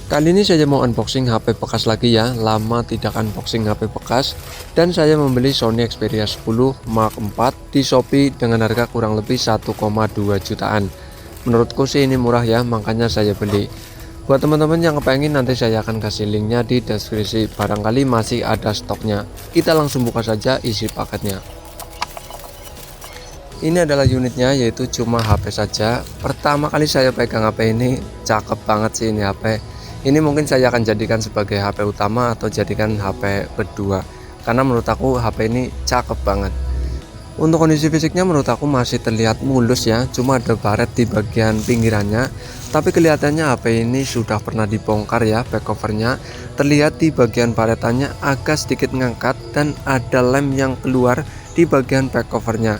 Kali ini saya mau unboxing HP bekas lagi ya. Lama tidak unboxing HP bekas. Dan saya membeli Sony Xperia 10 Mark IV di Shopee dengan harga kurang lebih 1,2 jutaan. Menurutku sih ini murah ya, makanya saya beli. Buat teman-teman yang kepengen, nanti saya akan kasih linknya di deskripsi. Barangkali masih ada stoknya. Kita langsung buka saja isi paketnya. Ini adalah unitnya, yaitu cuma HP saja. Pertama kali saya pegang HP ini, cakep banget sih ini HP. Ini mungkin saya akan jadikan sebagai HP utama atau jadikan HP kedua, karena menurut aku HP ini cakep banget. Untuk kondisi fisiknya menurut aku masih terlihat mulus ya, cuma ada baret di bagian pinggirannya. Tapi kelihatannya HP ini sudah pernah dibongkar ya. Back covernya terlihat di bagian baretannya agak sedikit ngangkat dan ada lem yang keluar di bagian back covernya.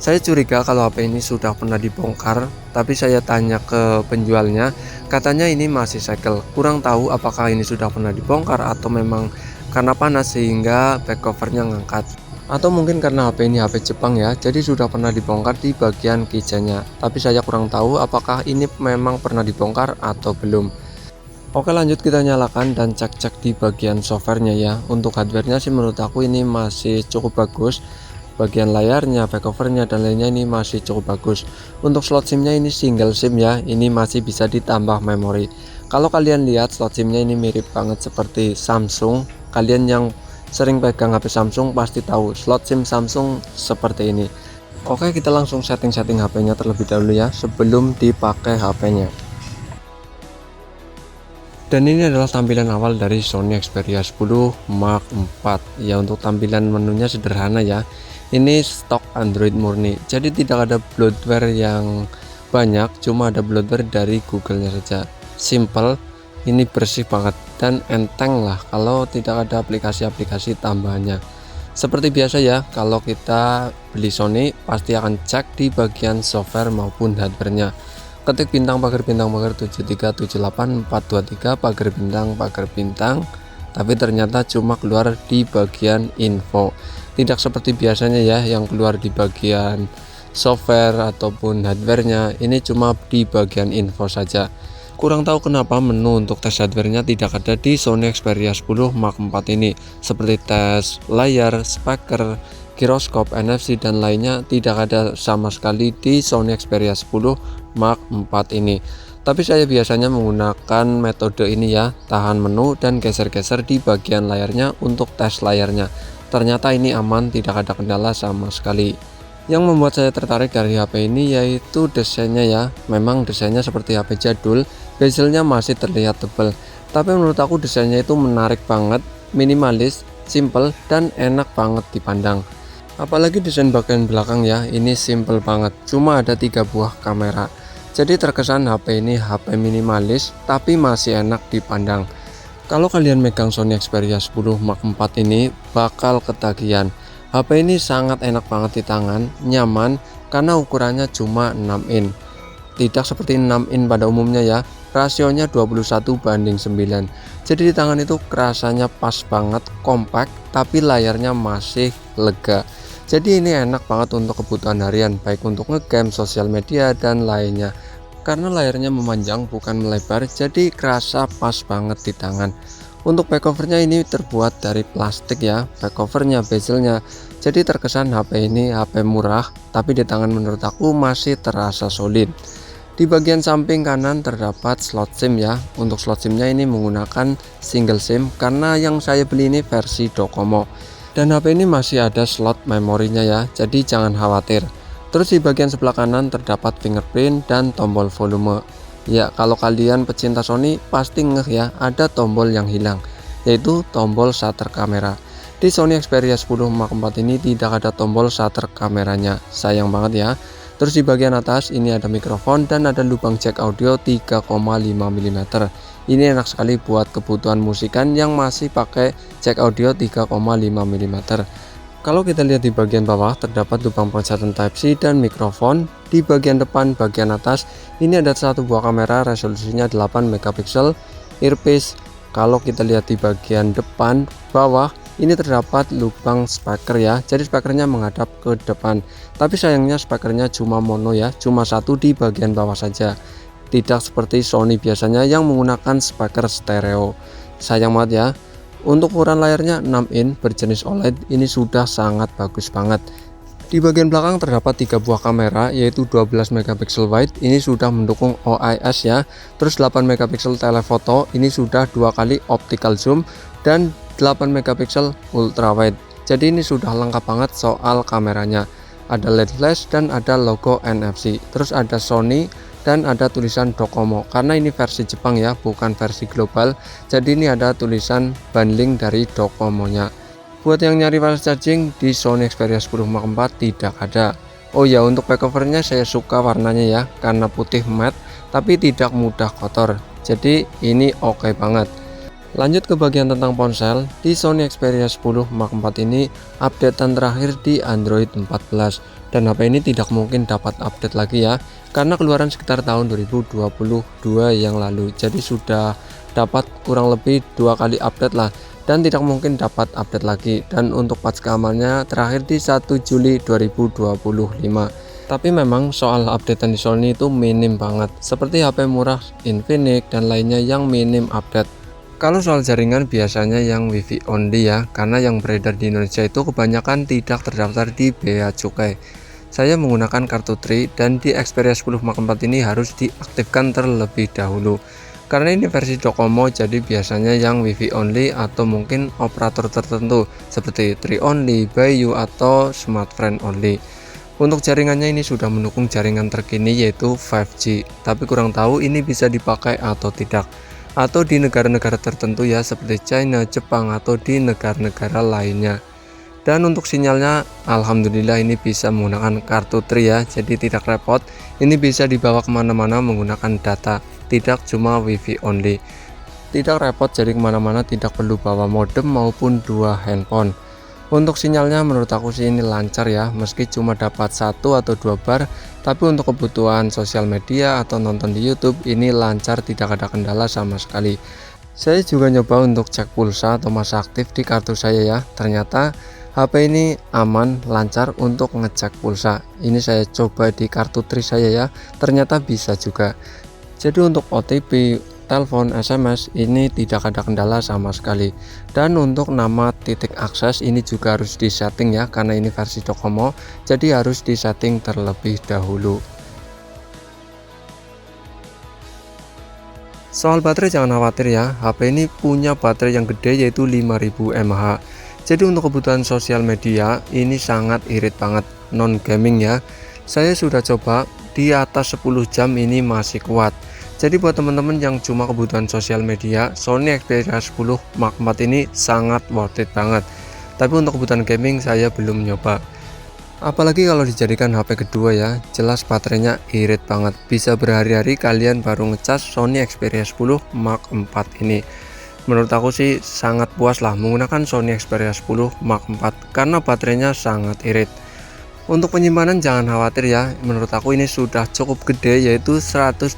Saya curiga kalau HP ini sudah pernah dibongkar, tapi saya tanya ke penjualnya, katanya ini masih segel. Kurang tahu apakah ini sudah pernah dibongkar atau memang karena panas sehingga back covernya ngangkat. Atau mungkin karena HP ini HP Jepang ya, jadi sudah pernah dibongkar di bagian keychainnya. Tapi saya kurang tahu apakah ini memang pernah dibongkar atau belum. Oke, lanjut kita nyalakan dan cek-cek di bagian softwarenya ya. Untuk hardwarenya sih menurut aku ini masih cukup bagus. Bagian layarnya, back covernya dan lainnya ini masih cukup bagus. Untuk slot SIM-nya ini single SIM ya, ini masih bisa ditambah memori. Kalau kalian lihat slot SIM-nya ini mirip banget seperti Samsung. Kalian yang sering pegang HP Samsung pasti tahu slot SIM Samsung seperti ini. Oke, kita langsung setting-setting HP-nya terlebih dahulu ya, sebelum dipakai HP-nya. Dan ini adalah tampilan awal dari Sony Xperia 10 Mark IV. Ya, untuk tampilan menunya sederhana ya. Ini stok Android murni, jadi tidak ada bloatware yang banyak, cuma ada bloatware dari Google-nya saja. Simple, ini bersih banget dan enteng lah kalau tidak ada aplikasi-aplikasi tambahannya. Seperti biasa ya, kalau kita beli Sony pasti akan cek di bagian software maupun hardware-nya. Ketik bintang pagar 7378423 pagar bintang, tapi ternyata cuma keluar di bagian info. Tidak seperti biasanya ya yang keluar di bagian software ataupun hardware-nya, ini cuma di bagian info saja. Kurang tahu kenapa menu untuk tes hardware-nya tidak ada di Sony Xperia 10 Mark IV ini, seperti tes layar, speaker, giroskop, NFC dan lainnya tidak ada sama sekali di Sony Xperia 10 Mark IV ini. Tapi saya biasanya menggunakan metode ini ya, tahan menu dan geser-geser di bagian layarnya untuk tes layarnya. Ternyata ini aman, tidak ada kendala sama sekali. Yang membuat saya tertarik dari HP ini yaitu desainnya ya. Memang desainnya seperti HP jadul, bezelnya masih terlihat tebal. Tapi menurut aku desainnya itu menarik banget, minimalis, simple dan enak banget dipandang. Apalagi desain bagian belakang ya, ini simple banget. Cuma ada 3 buah kamera. Jadi terkesan HP ini HP minimalis tapi masih enak dipandang. Kalau kalian megang Sony Xperia 10 Mark IV ini bakal ketagihan. HP ini sangat enak banget di tangan, nyaman karena ukurannya cuma 6 in. Tidak seperti 6 in pada umumnya ya, rasionya 21:9. Jadi di tangan itu kerasanya pas banget, kompak, tapi layarnya masih lega. Jadi ini enak banget untuk kebutuhan harian, baik untuk ngegame, sosial media dan lainnya. Karena layarnya memanjang bukan melebar, jadi kerasa pas banget di tangan. Untuk back covernya ini terbuat dari plastik ya, back covernya, bezelnya. Jadi terkesan HP ini HP murah, tapi di tangan menurut aku masih terasa solid. Di bagian samping kanan terdapat slot SIM ya. Untuk slot SIM-nya ini menggunakan single SIM karena yang saya beli ini versi Docomo. Dan HP ini masih ada slot memorinya ya, jadi jangan khawatir. Terus di bagian sebelah kanan terdapat fingerprint dan tombol volume. Ya, kalau kalian pecinta Sony pasti ngeh ya, ada tombol yang hilang, yaitu tombol shutter kamera. Di Sony Xperia 10 Mark IV ini tidak ada tombol shutter kameranya, sayang banget ya. Terus di bagian atas ini ada mikrofon dan ada lubang jack audio 3,5 mm. Ini enak sekali buat kebutuhan musikan yang masih pakai jack audio 3,5 mm. Kalau kita lihat di bagian bawah terdapat lubang pengecasan Type-C dan mikrofon. Di bagian depan bagian atas ini ada satu buah kamera, resolusinya 8 megapiksel, earpiece. Kalau kita lihat di bagian depan bawah ini terdapat lubang speaker ya, jadi speakernya menghadap ke depan. Tapi sayangnya speakernya cuma mono ya, cuma satu di bagian bawah saja. tidak seperti Sony biasanya yang menggunakan speaker stereo. Sayang banget ya. Untuk ukuran layarnya 6 in berjenis OLED ini sudah sangat bagus banget. Di bagian belakang terdapat 3 buah kamera, yaitu 12 megapiksel wide, ini sudah mendukung OIS ya. Terus 8 megapiksel telefoto, ini sudah 2 kali optical zoom, dan 8 megapiksel ultra wide. Jadi ini sudah lengkap banget soal kameranya. Ada LED flash dan ada logo NFC. Terus ada Sony dan ada tulisan Docomo. Karena ini versi Jepang ya, bukan versi global. Jadi ini ada tulisan bundling dari Docomo-nya. Buat yang nyari fast charging di Sony Xperia 10 Mark IV tidak ada. Oh ya, untuk back covernya saya suka warnanya ya, karena putih matte tapi tidak mudah kotor. Jadi ini oke banget. Lanjut ke bagian tentang ponsel. Di Sony Xperia 10 Mark IV ini updatean terakhir di Android 14, dan HP ini tidak mungkin dapat update lagi ya, karena keluaran sekitar tahun 2022 yang lalu. Jadi sudah dapat kurang lebih 2 kali update lah, dan tidak mungkin dapat update lagi. Dan untuk patch keamanannya terakhir di 1 Juli 2025. Tapi memang soal updatean di Sony itu minim banget, seperti HP murah Infinix dan lainnya yang minim update. Kalau soal jaringan biasanya yang WiFi only ya, karena yang beredar di Indonesia itu kebanyakan tidak terdaftar di Bea Cukai. Saya menggunakan kartu Tri, dan di Xperia 10 Mark IV ini harus diaktifkan terlebih dahulu. Karena ini versi Docomo, jadi biasanya yang WiFi only atau mungkin operator tertentu seperti Tri only, Bayu atau Smartfren only. Untuk jaringannya ini sudah mendukung jaringan terkini yaitu 5G, tapi kurang tahu ini bisa dipakai atau tidak, atau di negara-negara tertentu ya, seperti China, Jepang, atau di negara-negara lainnya. Dan untuk sinyalnya alhamdulillah ini bisa menggunakan kartu Tri ya, jadi tidak repot. Ini bisa dibawa kemana-mana menggunakan data, tidak cuma WiFi only. Tidak repot, jadi kemana-mana tidak perlu bawa modem maupun 2 handphone. Untuk sinyalnya menurut aku sih ini lancar ya, meski cuma dapat 1 atau 2 bar, tapi untuk kebutuhan sosial media atau nonton di YouTube ini lancar, tidak ada kendala sama sekali. Saya juga nyoba untuk cek pulsa atau masa aktif di kartu saya ya, ternyata HP ini aman, lancar untuk ngecek pulsa. Ini saya coba di kartu Tri saya ya, ternyata bisa juga. Jadi untuk OTP, telepon, SMS ini tidak ada kendala sama sekali. Dan untuk nama titik akses ini juga harus disetting ya, karena ini versi Docomo, jadi harus disetting terlebih dahulu. Soal baterai jangan khawatir ya, HP ini punya baterai yang gede yaitu 5000 mAh. Jadi untuk kebutuhan sosial media ini sangat irit banget, non gaming ya. Saya sudah coba di atas 10 jam ini masih kuat. Jadi buat teman-teman yang cuma kebutuhan sosial media, Sony Xperia 10 Mark IV ini sangat worth it banget. Tapi untuk kebutuhan gaming saya belum nyoba. Apalagi kalau dijadikan HP kedua ya, jelas baterainya irit banget. Bisa berhari-hari kalian baru ngecas Sony Xperia 10 Mark IV ini. Menurut aku sih sangat puas lah menggunakan Sony Xperia 10 Mark IV karena baterainya sangat irit. Untuk penyimpanan jangan khawatir ya, menurut aku ini sudah cukup gede yaitu 128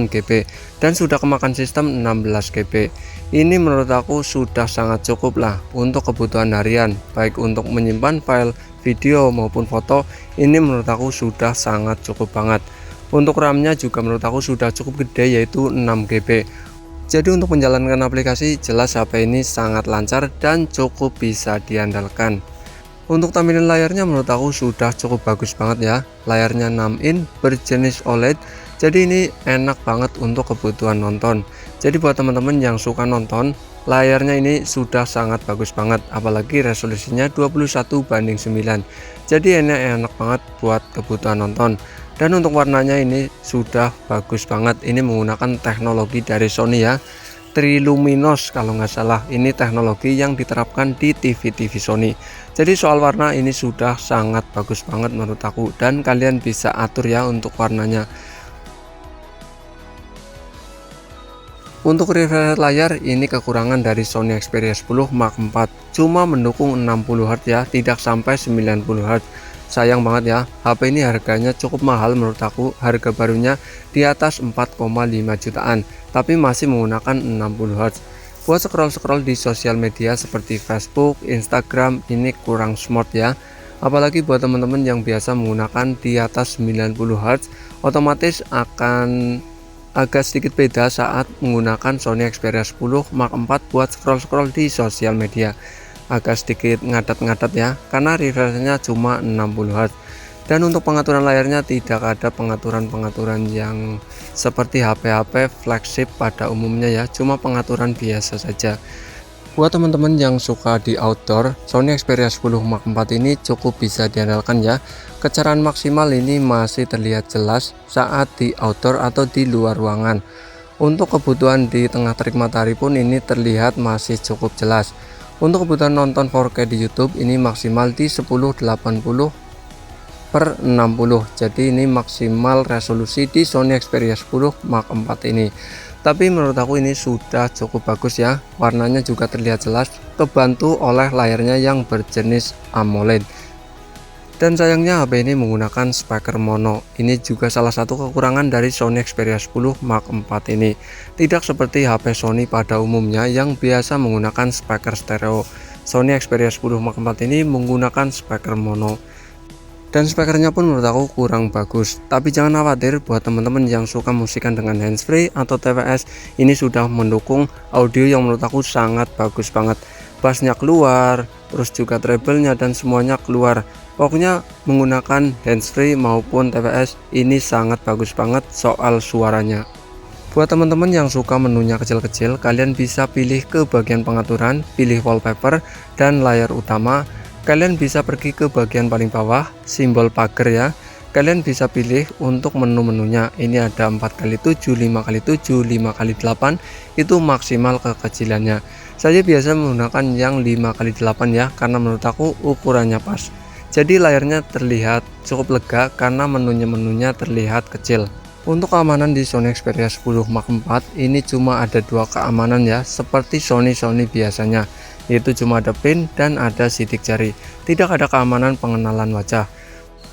GB dan sudah kemakan sistem 16 GB. Ini menurut aku sudah sangat cukup lah untuk kebutuhan harian, baik untuk menyimpan file, video maupun foto. Ini menurut aku sudah sangat cukup banget. Untuk RAM-nya juga menurut aku sudah cukup gede yaitu 6 GB. Jadi untuk menjalankan aplikasi jelas HP ini sangat lancar dan cukup bisa diandalkan. Untuk tampilan layarnya menurut aku sudah cukup bagus banget ya. Layarnya 6 in berjenis OLED, jadi ini enak banget untuk kebutuhan nonton. Jadi buat teman-teman yang suka nonton, layarnya ini sudah sangat bagus banget, apalagi resolusinya 21:9. Jadi enak banget buat kebutuhan nonton. Dan untuk warnanya ini sudah bagus banget. Ini menggunakan teknologi dari Sony ya, Triluminos kalau nggak salah. Ini teknologi yang diterapkan di TV Sony. Jadi soal warna ini sudah sangat bagus banget menurut aku, dan kalian bisa atur ya untuk warnanya. Untuk refresh layar ini kekurangan dari Sony Xperia 10 Mark IV, cuma mendukung 60 Hz ya, tidak sampai 90 Hz. Sayang banget ya, HP ini harganya cukup mahal menurut aku. Harga barunya di atas 4,5 jutaan, tapi masih menggunakan 60 Hz. Buat scroll-scroll di sosial media seperti Facebook, Instagram ini kurang smart ya. Apalagi buat teman-teman yang biasa menggunakan di atas 90 Hz, otomatis akan agak sedikit beda saat menggunakan Sony Xperia 10 Mark IV buat scroll-scroll di sosial media. Agak sedikit ngadat-ngadat ya, karena refresh-nya cuma 60 Hz. Dan untuk pengaturan layarnya tidak ada pengaturan-pengaturan yang seperti HP-HP flagship pada umumnya ya, cuma pengaturan biasa saja. Buat teman-teman yang suka di outdoor, Sony Xperia 10 Mark IV ini cukup bisa diandalkan ya. Kecerahan maksimal ini masih terlihat jelas saat di outdoor atau di luar ruangan. Untuk kebutuhan di tengah terik matahari pun ini terlihat masih cukup jelas. Untuk kebutuhan nonton 4K di YouTube ini maksimal di 1080x60. Jadi ini maksimal resolusi di Sony Xperia 10 Mark IV ini. Tapi menurut aku ini sudah cukup bagus ya, warnanya juga terlihat jelas, kebantu oleh layarnya yang berjenis AMOLED. Dan sayangnya HP ini menggunakan speaker mono. Ini juga salah satu kekurangan dari Sony Xperia 10 Mark IV ini. Tidak seperti HP Sony pada umumnya yang biasa menggunakan speaker stereo. Sony Xperia 10 Mark IV ini menggunakan speaker mono. Dan speakernya pun menurut aku kurang bagus. Tapi jangan khawatir, buat teman-teman yang suka musikan dengan handsfree atau TWS, ini sudah mendukung audio yang menurut aku sangat bagus banget. Bassnya keluar, terus juga treble-nya dan semuanya keluar. Pokoknya menggunakan handsfree maupun TWS ini sangat bagus banget soal suaranya. Buat teman-teman yang suka menunya kecil-kecil, kalian bisa pilih ke bagian pengaturan, pilih wallpaper dan layar utama. Kalian bisa pergi ke bagian paling bawah, simbol pagar ya. Kalian bisa pilih untuk menu-menunya. Ini ada 4x7, 5x7, 5x8, itu maksimal kekecilannya. Saya biasa menggunakan yang 5x8 ya, karena menurut aku ukurannya pas. Jadi layarnya terlihat cukup lega karena menunya terlihat kecil. Untuk keamanan di Sony Xperia 10 Mark IV ini cuma ada 2 keamanan ya, seperti Sony biasanya, yaitu cuma ada pin dan ada sidik jari. Tidak ada keamanan pengenalan wajah.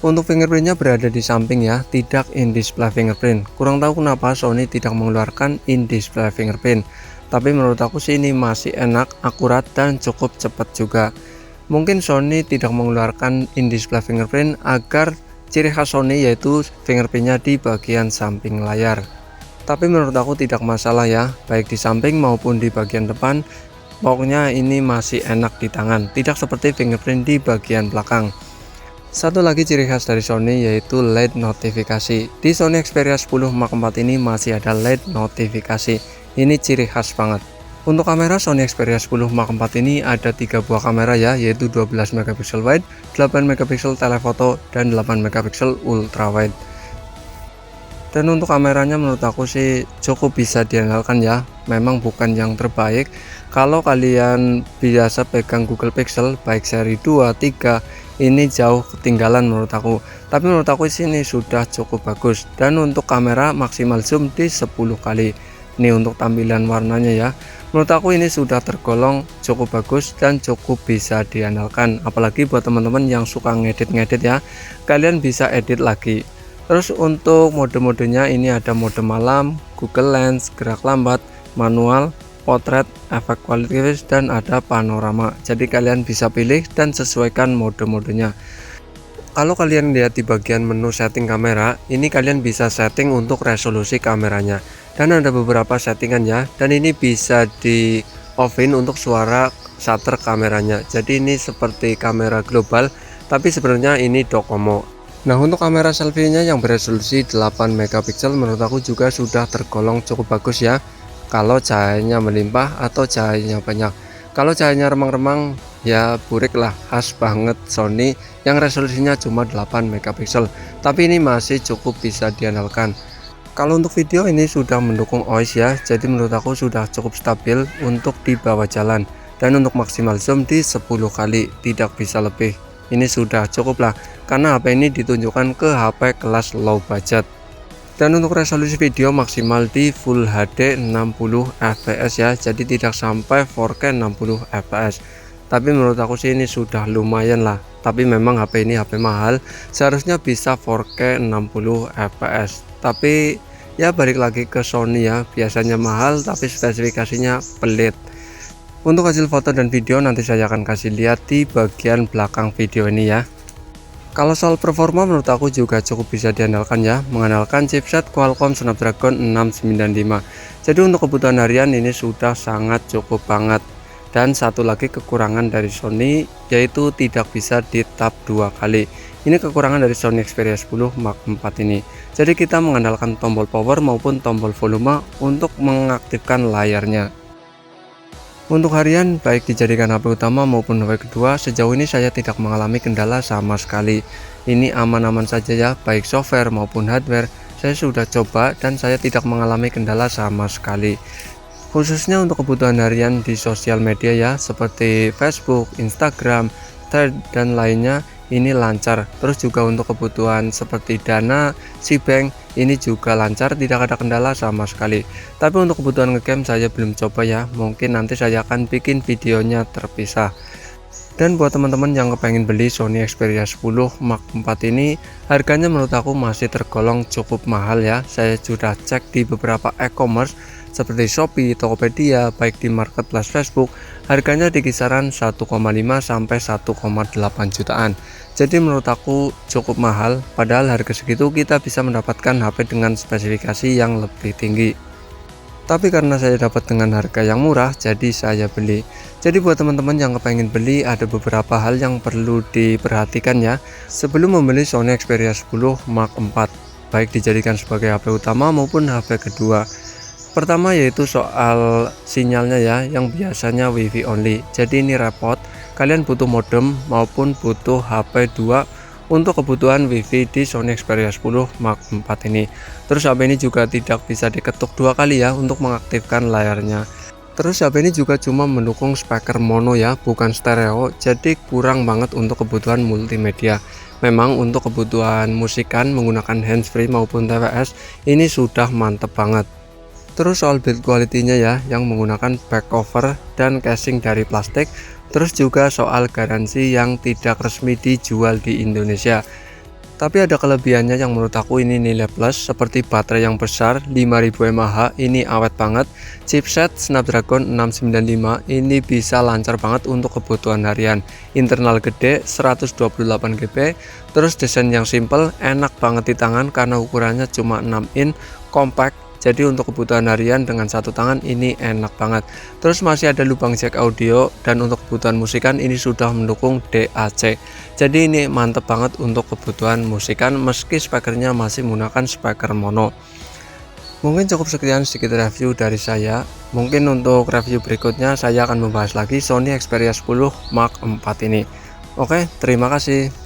Untuk fingerprintnya berada di samping ya, tidak in-display fingerprint. Kurang tahu kenapa Sony tidak mengeluarkan in-display fingerprint. Tapi menurut aku sih ini masih enak, akurat dan cukup cepat juga. Mungkin Sony tidak mengeluarkan in-display fingerprint agar ciri khas Sony yaitu fingerprintnya di bagian samping layar. Tapi menurut aku tidak masalah ya, baik di samping maupun di bagian depan. Pokoknya ini masih enak di tangan, tidak seperti fingerprint di bagian belakang. Satu lagi ciri khas dari Sony yaitu LED notifikasi. Di Sony Xperia 10 Mark IV ini masih ada LED notifikasi. Ini ciri khas banget. Untuk kamera Sony Xperia 10 Mark IV ini ada 3 buah kamera ya, yaitu 12 megapiksel wide, 8 megapiksel telephoto dan 8 megapiksel ultra wide. Dan untuk kameranya menurut aku sih cukup bisa diandalkan ya, memang bukan yang terbaik. Kalau kalian biasa pegang Google Pixel baik seri 2, 3 ini jauh ketinggalan menurut aku. Tapi menurut aku sini sudah cukup bagus. Dan untuk kamera maksimal zoom di 10 kali. Ini untuk tampilan warnanya ya. Menurut aku ini sudah tergolong cukup bagus dan cukup bisa diandalkan. Apalagi buat teman-teman yang suka ngedit-ngedit ya, kalian bisa edit lagi. Terus untuk mode-modenya ini ada mode malam, Google Lens, gerak lambat, manual, potret, efek quality dan ada panorama. Jadi kalian bisa pilih dan sesuaikan mode-modenya. Kalau kalian lihat di bagian menu setting kamera, ini kalian bisa setting untuk resolusi kameranya. Dan ada beberapa settingan ya, dan ini bisa di off-in untuk suara shutter kameranya. Jadi ini seperti kamera global, tapi sebenarnya ini Docomo. Nah, untuk kamera selfie-nya yang beresolusi 8 megapiksel menurut aku juga sudah tergolong cukup bagus ya. Kalau cahayanya melimpah atau cahayanya banyak. Kalau cahayanya remang-remang ya burik lah, khas banget Sony yang resolusinya cuma 8 megapiksel. Tapi ini masih cukup bisa diandalkan. Kalau untuk video ini sudah mendukung OIS ya, jadi menurut aku sudah cukup stabil untuk di bawah jalan. Dan untuk maksimal zoom di 10 kali, tidak bisa lebih. Ini sudah cukup lah, karena HP ini ditunjukkan ke HP kelas low budget. Dan untuk resolusi video maksimal di Full HD 60 fps ya, jadi tidak sampai 4K 60 fps. Tapi menurut aku sih ini sudah lumayan lah. Tapi memang HP ini HP mahal, seharusnya bisa 4K 60 fps. Tapi ya balik lagi ke Sony ya, biasanya mahal tapi spesifikasinya pelit. Untuk hasil foto dan video nanti saya akan kasih lihat di bagian belakang video ini ya. Kalau soal performa menurut aku juga cukup bisa diandalkan ya, mengandalkan chipset Qualcomm Snapdragon 695. Jadi untuk kebutuhan harian ini sudah sangat cukup banget. Dan satu lagi kekurangan dari Sony yaitu tidak bisa di tap 2 kali. Ini kekurangan dari Sony Xperia 10 Mark IV ini. Jadi kita mengandalkan tombol power maupun tombol volume untuk mengaktifkan layarnya. Untuk harian, baik dijadikan HP utama maupun HP kedua, sejauh ini saya tidak mengalami kendala sama sekali. Ini aman-aman saja ya, baik software maupun hardware. Saya sudah coba dan saya tidak mengalami kendala sama sekali. Khususnya untuk kebutuhan harian di sosial media ya, seperti Facebook, Instagram, Thread, dan lainnya, ini lancar. Terus juga untuk kebutuhan seperti Dana, Cbank, ini juga lancar, tidak ada kendala sama sekali. Tapi untuk kebutuhan ngegame saya belum coba ya, mungkin nanti saya akan bikin videonya terpisah. Dan buat teman-teman yang kepengen beli Sony Xperia 10 Mark IV ini, harganya menurut aku masih tergolong cukup mahal ya. Saya sudah cek di beberapa e-commerce seperti Shopee, Tokopedia, baik di marketplace Facebook, harganya di kisaran 1,5 sampai 1,8 jutaan. Jadi menurut aku cukup mahal, padahal harga segitu kita bisa mendapatkan HP dengan spesifikasi yang lebih tinggi. Tapi karena saya dapat dengan harga yang murah, jadi saya beli. Jadi buat teman-teman yang kepengen beli, ada beberapa hal yang perlu diperhatikan ya sebelum membeli Sony Xperia 10 Mark IV, baik dijadikan sebagai HP utama maupun HP kedua. Pertama yaitu soal sinyalnya ya, yang biasanya WiFi only. Jadi ini repot, kalian butuh modem maupun butuh HP 2 untuk kebutuhan WiFi di Sony Xperia 10 Mark IV ini. Terus HP ini juga tidak bisa diketuk 2 kali ya untuk mengaktifkan layarnya. Terus HP ini juga cuma mendukung speaker mono ya, bukan stereo, jadi kurang banget untuk kebutuhan multimedia. Memang untuk kebutuhan musikan menggunakan handsfree maupun TWS ini sudah mantep banget. Terus soal build quality-nya ya, yang menggunakan back cover dan casing dari plastik. Terus juga soal garansi yang tidak resmi dijual di Indonesia. Tapi ada kelebihannya yang menurut aku ini nilai plus, seperti baterai yang besar 5000 mAh, ini awet banget. Chipset Snapdragon 695 ini bisa lancar banget untuk kebutuhan harian. Internal gede 128 GB. Terus desain yang simple, enak banget di tangan karena ukurannya cuma 6 in, compact. Jadi untuk kebutuhan harian dengan satu tangan ini enak banget. Terus masih ada lubang jack audio, dan untuk kebutuhan musikan ini sudah mendukung DAC. Jadi ini mantep banget untuk kebutuhan musikan meski speakernya masih menggunakan speaker mono. Mungkin cukup sekian sedikit review dari saya. Mungkin untuk review berikutnya saya akan membahas lagi Sony Xperia 10 Mark IV ini. Oke, terima kasih.